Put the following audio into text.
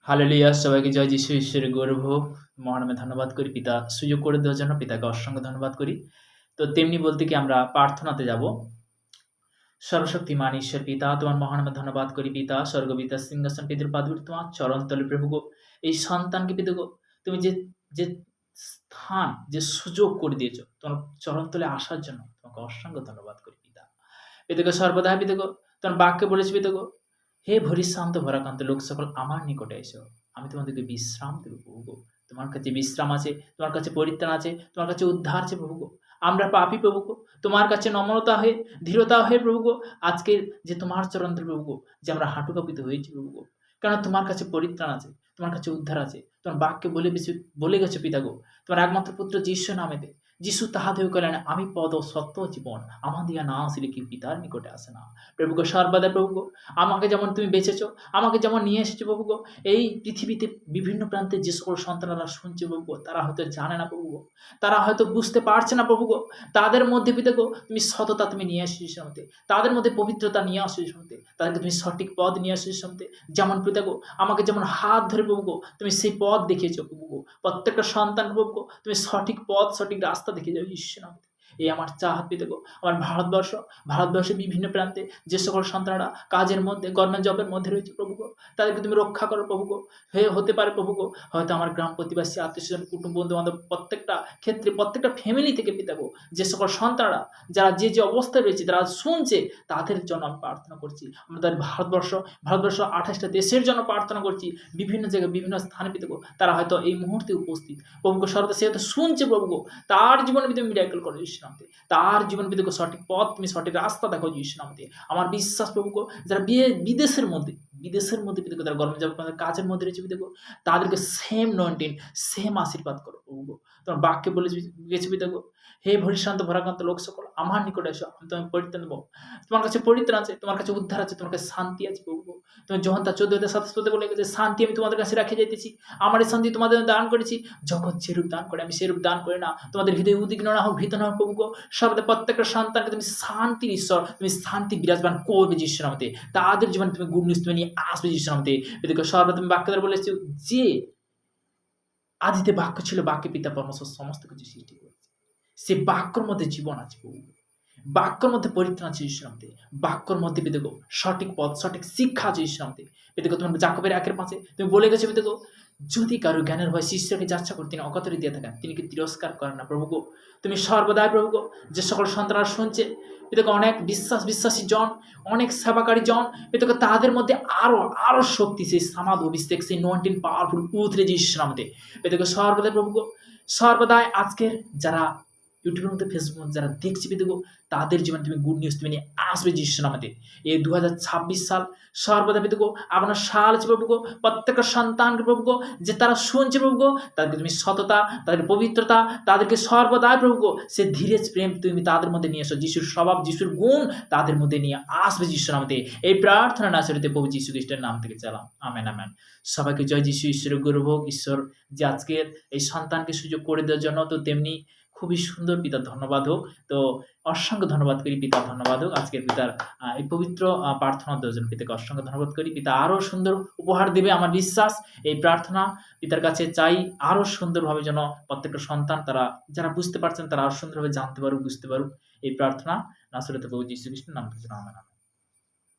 Hallelujah! সবাইকে জয় যিশু ঈশ্বরের গৌরব হোক। মহানামে ধন্যবাদ করি পিতা সুযোগ করে দেওয়ার জন্য পিতাকে অসংখ্য ধন্যবাদ করি। তো তেমনি বলতে কি আমরা প্রার্থনাতে যাব। সর্বশক্তিমান ঈশ্বর পিতা তোমার মহানামে ধন্যবাদ করি পিতা স্বর্গপিতা সিংহাসন পিতৃ পাদুর তোমার চরণতলে প্রভু গো এই সন্তানকে পিতা গো তুমি যে যে স্থান যে সুযোগ করে দিয়েছো তোমার চরণতলে আসার জন্য তোমাকে অসংখ্য ধন্যবাদ করি পিতা। পিতাকে সর্বদা পিতা গো তোমার বাক্যে বলেছি পিতা গো হে ভরিশ্রান্ত ভরাক্রান্ত লোক সকল আমার নিকটে এসো আমি তোমাদেরকে বিশ্রাম দেব প্রভু গো। তোমার কাছে বিশ্রাম আছে, তোমার কাছে পরিত্রাণ আছে, তোমার কাছে উদ্ধার আছে প্রভু গো। আমরা পাপী প্রভু গো, তোমার কাছে নম্রতা হয়ে ধীরতা হয়ে প্রভু গো আজকের যে তোমার চরণের প্রভু গো যে আমরা হাঁটু কাঁপিত হয়েছি প্রভু গো, কারণ তোমার কাছে পরিত্রাণ আছে, তোমার কাছে উদ্ধার আছে। তোমার বাক্যে বলে গেছো পিতা গো তোমার একমাত্র পুত্র যিশু নামেতে যিশু তাহাদেও কলেন আমি পদ ও সত্য জীবন আমার দিয়া না আসলে কি পিতার নিকটে আসে না। প্রভু গো সর্বদা প্রভু গো আমাকে যেমন তুমি বেঁচেছো, আমাকে যেমন নিয়ে এসেছো প্রভু গো এই পৃথিবীতে বিভিন্ন প্রান্তে যে সকল সন্তানেরা শুনছে প্রভু গো তারা হয়তো জানে না প্রভু গো, তারা হয়তো বুঝতে পারছে না প্রভু গো। তাদের মধ্যে পিতা গো তুমি সততা তুমি নিয়ে আসিস শুনতে, তাদের মধ্যে পবিত্রতা নিয়ে আসিস শুনতে, তাদেরকে তুমি সঠিক পথ নিয়ে আসিস শুনতে। যেমন পিতা গো আমাকে যেমন হাত ধরে প্রভু গো তুমি সেই পথ দেখিয়েছো প্রভু গো, প্রত্যেকটা সন্তান প্রভু গো তুমি সঠিক পথ সঠিক রাস্তা দেখিয়ে যাও ঈশ্বর নামে। এই আমার চাহাত পিতা গো আমার ভারতবর্ষের বিভিন্ন প্রান্তে যে সকল সন্তানরা কাজের মধ্যে গভর্নমেন্ট জবের মধ্যে রয়েছে প্রভু গো তাদেরকে তুমি রক্ষা করো প্রভু গো। হতে পারে প্রভু গো হয়তো আমার গ্রাম প্রতিবাসী আত্মীয়স্বজন কুটুম্ব বন্ধু বান্ধব প্রত্যেকটা ক্ষেত্রে প্রত্যেকটা ফ্যামিলি থেকে পিতা গো যে সকল সন্তানরা যারা যে অবস্থায় রয়েছে তারা শুনছে তাদের জন্য আমি প্রার্থনা করছি। আমাদের ভারতবর্ষ 28টা দেশের জন্য প্রার্থনা করছি। বিভিন্ন জায়গায় বিভিন্ন স্থানে পিতা গো তারা হয়তো এই মুহূর্তে উপস্থিত প্রভু গো সর্বদা সে হয়তো শুনছে প্রভু গো তার জীবনে তুমি মিরাকল করো ঈশ্বর নামে, তার জীবন পিতা গো সঠিক পথ তুমি সঠিক রাস্তা দেখো ঈশ্বর নামে। আমার বিশ্বাস প্রভু গো যারা বিদেশের মধ্যে পিতা গো তারা গভর্নমেন্ট জব কাজের মধ্যে রয়েছে পিতা গো তাদেরকে সেম নয়েন্টিন সেম আশীর্বাদ করো প্রভু গো। তোমার বাক্যে বলে গেছে পিতা গো হে ভরিশ্রান্ত ভরাক্রান্ত লোক সকল আমার নিকটে এসো আমি তোমাকে পরিত্রাণ দেবো। তোমার কাছে পরিত্রাণ আছে, তোমার কাছে উদ্ধার আছে, তোমার কাছে শান্তি আছে প্রভু গো। তুমি যোহান 14:27 বলে গেছে শান্তি আমি তোমাদের কাছে রাখে যাইতেছি, আমার এই শান্তি তোমাদের দান করেছি। জগৎ যেরূপ দান করে আমি সেরূপ দান করি না। তোমাদের হৃদয় উদ্বিগ্ন না হোক ভীত না হোক প্রভু গো। সর্বদা প্রত্যেকটা সন্তানকে তুমি শান্তির ঈশ্বর তুমি শান্তি বিরাজমান করবে যিশুর নামে, তাদের জীবনে তুমি গুড নিউজ তুমি নিয়ে আসবে যিশুর নামে। এদিকে সর্বদা তুমি বাক্য দ্বারা বলেছো যে আদিতে বাক্য ছিল, বাক্যে পিতা পরমেশ্বর সমস্ত কিছু সৃষ্টি করেছে। সে বাক্যর মধ্যে জীবন আছে প্রভু, বাক্যর মধ্যে পরিত্রাণ আছে ঈশ্বর নামে, বাক্যর মধ্যে পিতা গো সঠিক পথ সঠিক শিক্ষা আছে ঈশ্বর নামে। পিতা গো তোমার জাকবের 1:5 তুমি বলে গেছো পিতা গো যদি কারো জ্ঞানের ভয় শিষ্যকে যাচ্ছা করে তিনি অকাতরে দিয়ে থাকেন তিনি কি তিরস্কার করেন না প্রভু গো। তুমি সর্বদাই প্রভু গো যে সকল সন্তানরা শুনছে পিতাকে অনেক বিশ্বাসী জন অনেক সেবাকারী জন পিতাকে তাদের মধ্যে আরো শক্তি সেই সামাদ অভিষেক সেই নয়েন্টিন পাওয়ারফুল উতরে যে ঈশ্বর নামে। পিতাকে সর্বদাই প্রভু গো সর্বদাই আজকের যারা ইউটিউবের মধ্যে ফেসবুক মধ্যে যারা দেখছি পিতা গো তাদের জীবনে তুমি গুড নিউজ তুমি নিয়ে আসবে যিশু নামে। এই 2026 সাল সর্বদা পিতা গো আপনার সাল আছে প্রভু গো প্রত্যেকটা সন্তানকে প্রভু গো যে তারা শুনছে প্রভু গো তাদেরকে তুমি সততা তাদের পবিত্রতা তাদেরকে সর্বদাই প্রভু গো সে ধীরে প্রেম তুমি তাদের মধ্যে নিয়ে এসো। যিশুর স্বভাব যিশুর গুণ তাদের মধ্যে নিয়ে আসবে যিশু নামে। এই প্রার্থনা নাসরিতে প্রভু যিশু খ্রিস্টের নাম থেকে চালাম আমেন আমেন। সবাইকে জয় যিশু ঈশ্বরের গৌরব হোক। ঈশ্বর যে আজকের এই সন্তানকে সুযোগ করে দেওয়ার জন্য তো তেমনি খুবই সুন্দর পিতা ধন্যবাদ হোক। তো অসংখ্য ধন্যবাদ করি পিতা ধন্যবাদ হোক আজকের পিতার এই পবিত্র প্রার্থনা দেওয়ার জন্য পিতাকে অসংখ্য ধন্যবাদ করি। পিতা আরো সুন্দর উপহার দেবে আমার বিশ্বাস। এই প্রার্থনা পিতার কাছে চাই আরো সুন্দরভাবে যেন প্রত্যেকটা সন্তান তারা যারা বুঝতে পারছেন তারা আরো সুন্দরভাবে জানতে পারুক বুঝতে পারুক। এই প্রার্থনা নাসরতে প্রভু যীশু খ্রিস্টের নাম থেকে আমেন।